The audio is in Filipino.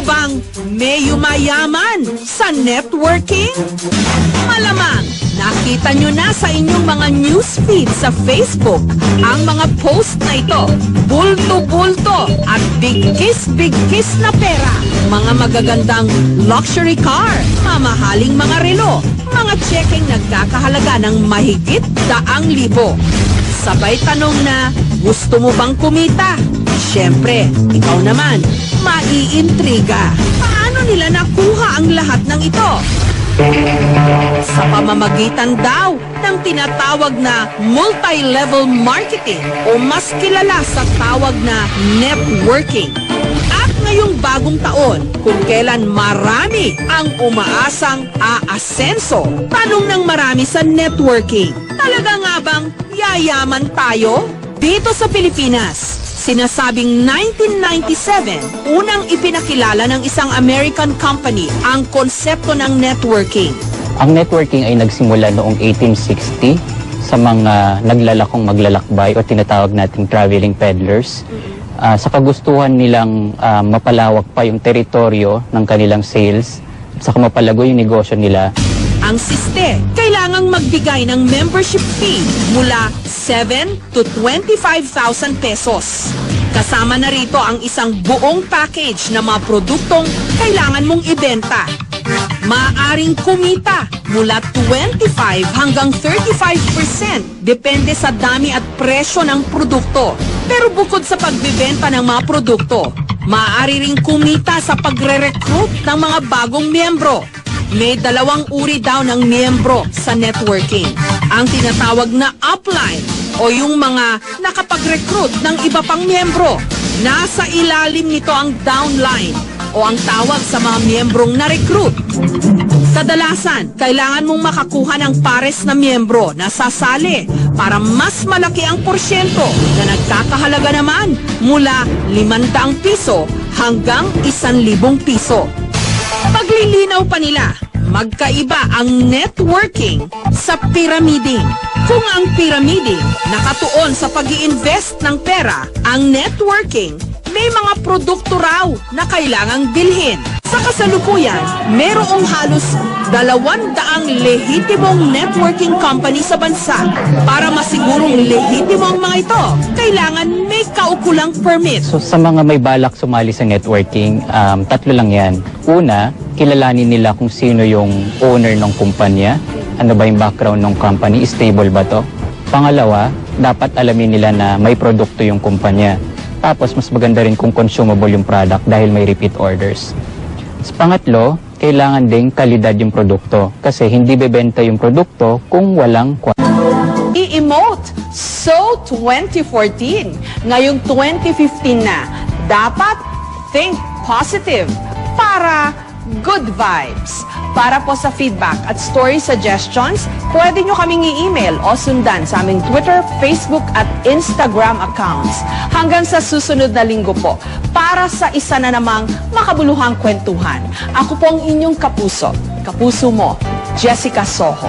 bang may yumayaman sa networking? Malamang nakita nyo na sa inyong mga newsfeed sa Facebook ang mga post na ito. Bulto-bulto at bigkis-bigkis na pera. Mga magagandang luxury car, mamahaling mga relo, mga tsekeng nagkakahalaga ng mahigit 100,000. Sabay tanong na, gusto mo bang kumita? Siyempre, ikaw naman, maiintriga. Paano nila nakuha ang lahat ng ito? Sa pamamagitan daw ng tinatawag na multi-level marketing o mas kilala sa tawag na networking. At ngayong bagong taon, kung kailan marami ang umaasang aasenso, tanong ng marami sa networking, talaga nga bang yayaman tayo? Dito sa Pilipinas, sinasabing 1997, unang ipinakilala ng isang American company ang konsepto ng networking. Ang networking ay nagsimula noong 1860 sa mga naglalakong maglalakbay o tinatawag nating traveling peddlers. Sa kagustuhan nilang mapalawak pa yung teritoryo ng kanilang sales, sa mapalago yung negosyo nila. Ang siste, kailangang magbigay ng membership fee mula 7 to 25,000 pesos. Kasama na rito ang isang buong package na mga produktong kailangan mong ibenta. Maaaring kumita mula 25 hanggang 35%, depende sa dami at presyo ng produkto. Pero bukod sa pagbibenta ng mga produkto, maaari ring kumita sa pagre-recruit ng mga bagong miyembro. May dalawang uri daw ng miyembro sa networking. Ang tinatawag na upline o yung mga nakapag-recruit ng iba pang miyembro. Nasa ilalim nito ang downline o ang tawag sa mga miyembrong na-recruit. Kadalasan, kailangan mong makakuha ng pares na miyembro na sasali para mas malaki ang porsyento na nagkakahalaga naman mula 500 piso hanggang 1,000 piso. Paglilinaw pa nila, magkaiba ang networking sa pyramiding. Kung ang pyramiding nakatuon sa pag-i-invest ng pera, ang networking may mga produkto raw na kailangang bilhin. Sa kasalukuyan, merong halos 200 lehitimong networking company sa bansa. Para masigurong lehitimo ang mga ito, kailangan may kaukulang permit. So sa mga may balak sumali sa networking, tatlo lang yan. Una, kilalanin nila kung sino yung owner ng kumpanya. Ano ba yung background ng company? Stable ba to? Pangalawa, dapat alamin nila na may produkto yung kumpanya. Tapos mas maganda rin kung consumable yung product dahil may repeat orders. Sa pangatlo, kailangan ding kalidad yung produkto kasi hindi bebenta yung produkto kung walang I-emote. So, 2014. Ngayong 2015 na. Dapat think positive para good vibes. Para po sa feedback at story suggestions, pwede nyo kaming i-email o sundan sa aming Twitter, Facebook at Instagram accounts. Hanggang sa susunod na linggo po, para sa isa na namang makabuluhang kwentuhan. Ako po ang inyong kapuso. Kapuso mo, Jessica Soho.